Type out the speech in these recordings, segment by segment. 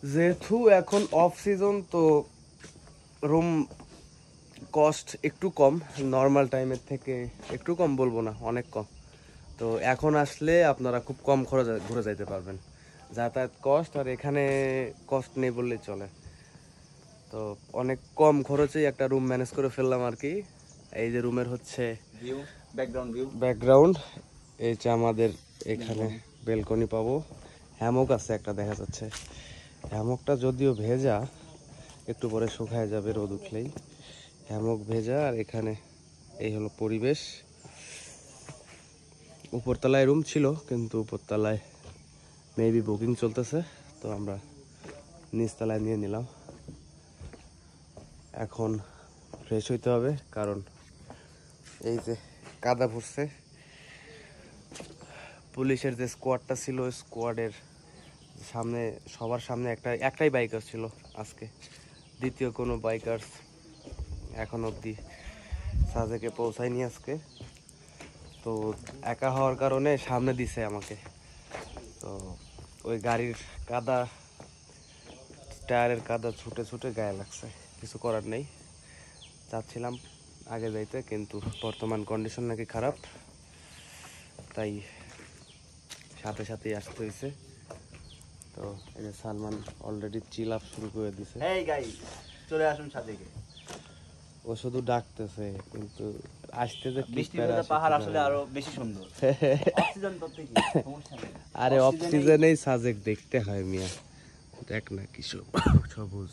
যেহেতু এখন off season, তো রুম কস্ট একটু কম, নর্মাল টাইমের থেকে একটু কম বলবো না, অনেক কম। তো এখন আসলে আপনারা খুব কম খরচে ঘুরে যাইতে পারবেন। যাতায়াত কস্ট আর এখানে কস্ট নেই বললেই চলে। তো অনেক কম খরচেই একটা রুম ম্যানেজ করে ফেললাম আর কি। এই যে রুমের হচ্ছে ব্যাকগ্রাউন্ড, এই যে আমাদের এখানে বেলকনি পাবো, হ্যামক আছে একটা দেখা যাচ্ছে। হ্যামকটা যদিও ভেজা, একটু পরে শুকায় যাবে রোদ উঠলেই। হ্যামক ভেজা, আর এখানে এই হলো পরিবেশ। উপরতলায় রুম ছিল, কিন্তু উপরতলায় মেবি বুকিং চলতেছে, তো আমরা নিচতলায় নিয়ে নিলাম। এখন ফ্রেশ হইতে হবে, কারণ এই যে কাদা পড়ছে। পুলিশের যে স্কোয়াডটা ছিল, স্কোয়াডের সামনে, সবার সামনে একটাই বাইকার ছিল আজকে। দ্বিতীয় কোনো বাইকার এখন অবধি সাজেকে পৌঁছায়নি আজকে। তো একা হওয়ার কারণে সামনে দিছে আমাকে। তো ওই গাড়ির কাদা, টায়ারের কাদা ছুটে ছুটে গায়ে লাগছে, কিছু করার নেই। চাচ্ছিলাম আগে যাইতে, কিন্তু বর্তমান কন্ডিশন নাকি খারাপ, তাই সাথে সাথেই আসতে হয়েছে। তো এই যে সালমান অলরেডি চিল আপ শুরু করে দিছে। এই গাইস চলে আসুন সাজেকে। ও শুধু ডাকতেছে, কিন্তু আসতে যে বৃষ্টি ভেজা পাহাড় আসলে আরো বেশি সুন্দর। অক্সিজেন তো কি সমস্যা নেই। আরে অক্সিজেনেই সাজেক দেখতে হয় মিয়া, দেখ না কি সবুজ।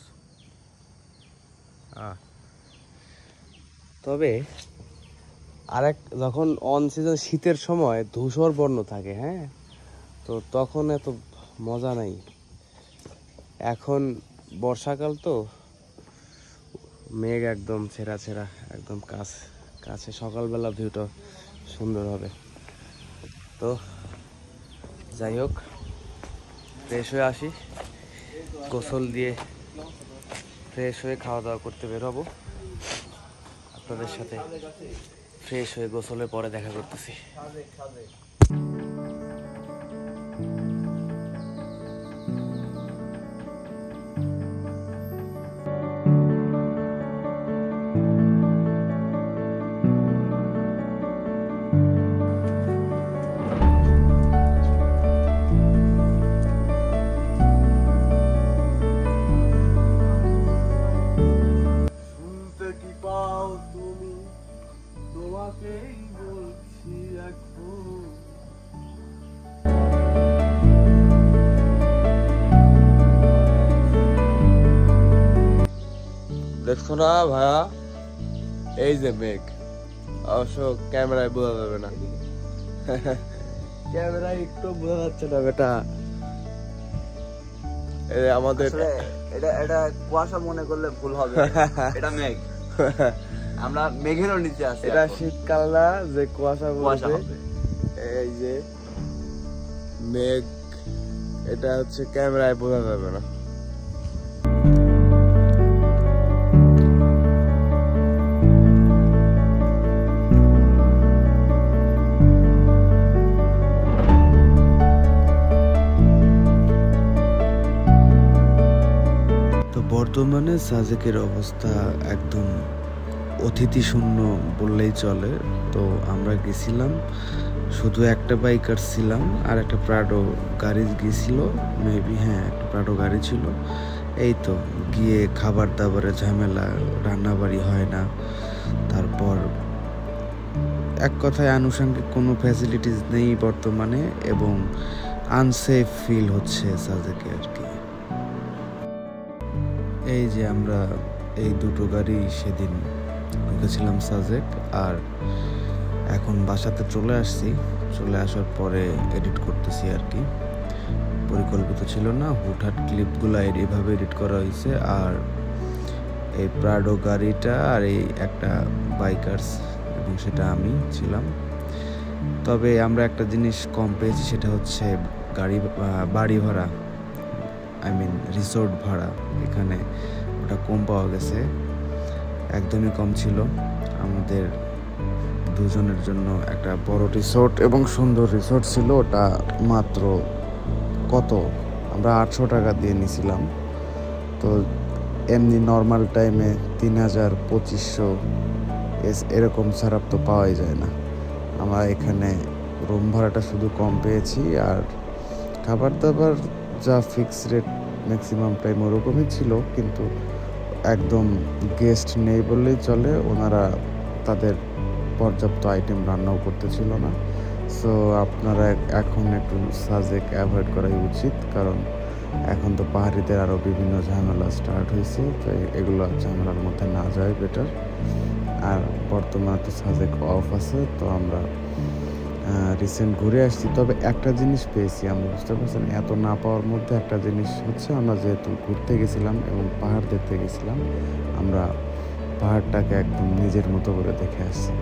তবে আরেক, যখন অন সিজন শীতের সময় ধূসর বর্ণ থাকে, হ্যাঁ, তো তখন এত মজা নাই। এখন বর্ষাকাল তো, মেঘ একদম ছেঁড়া ছেঁড়া, একদম কাছে সকালবেলা ভিউটা সুন্দর হবে। তো যাই হোক, ফ্রেশ হয়ে আসি, গোসল দিয়ে ফ্রেশ হয়ে খাওয়া দাওয়া করতে বেরোবো। আপনাদের সাথে ফ্রেশ হয়ে গোসলের পরে দেখা করতেছি। দেখছো না ভাইয়া, এই যে মেঘ, অবশ্য ক্যামেরায় বোঝা যাবে না, ক্যামেরায় একটু বোঝা যাচ্ছে না বেটা। আমাদের এটা কুয়াশা মনে করলে ভুল হবে। এটা মেঘ, আমরা মেঘেরও নিচে আছি। এটা শীতকাল না যে কুয়াশা হবে। এই যে মেঘ, এটা হচ্ছে ক্যামেরায় বোঝা যাবে না। বর্তমানে সাজেকের অবস্থা একদম অতিথি শূন্য বললেই চলে। তো আমরা গেছিলাম, শুধু একটা বাইকার ছিলাম, আর একটা প্রাডো গাড়ি গিয়েছিল মেবি, হ্যাঁ একটা প্রাডো গাড়ি ছিল। এই তো গিয়ে খাবার দাবারের ঝামেলা, রান্নাবাড়ি হয় না, তারপর এক কথায় আনুষঙ্গিক কোনো ফ্যাসিলিটিস নেই বর্তমানে, এবং আনসেফ ফিল হচ্ছে সাজেকে আর কি। এই যে আমরা এই দুটো গাড়ি সেদিন ঢুকেছিলাম সাজেক, আর এখন বাসাতে চলে আসছি। চলে আসার পরে এডিট করতেছি আর কি, পরিকল্পিত ছিল না, হুটহাট ক্লিপগুলো এইভাবে এডিট করা হয়েছে। আর এই প্রাডো গাড়িটা আর এই একটা বাইকার্স, এবং সেটা আমি ছিলাম। তবে আমরা একটা জিনিস কম পেয়েছি, সেটা হচ্ছে বাড়ি ভাড়া, রিসোর্ট ভাড়া। এখানে ওটা কম পাওয়া গেছে, একদমই কম ছিল। আমাদের দুজনের জন্য একটা বড় রিসোর্ট এবং সুন্দর রিসোর্ট ছিল, ওটা মাত্র কত আমরা 800 টাকা দিয়ে নিছিলাম। তো এমনি নর্মাল টাইমে 3000-2500 এরকম ছাড়া তো পাওয়াই যায় না। আমরা এখানে রুম ভাড়াটা শুধু কম পেয়েছি, আর খাবার দাবার যা ফিক্স রেট ম্যাক্সিমাম টাইম ওরকমই ছিল, কিন্তু একদম গেস্ট নেই বললেই চলে। ওনারা তাদের পর্যাপ্ত আইটেম রান্নাও করতেছিল না। সো আপনারা এখন একটু সাজেক অ্যাভয়েড করাই উচিত, কারণ এখন তো পাহাড়িদের আরও বিভিন্ন ঝামেলা স্টার্ট হয়েছে। তো এগুলো ঝামেলার মধ্যে না যায় বেটার। আর বর্তমানে তো সাজেক অফ আছে, তো আমরা রিসেন্ট ঘুরে আসছি। তবে একটা জিনিস পেয়েছি আমরা, বুঝতে পারছেন, এত না পাওয়ার মধ্যে একটা জিনিস হচ্ছে, আমরা যেহেতু ঘুরতে গেছিলাম এবং পাহাড় দেখতে গেছিলাম, আমরা পাহাড়টাকে একদম নিজের মতো করে দেখে আসছি।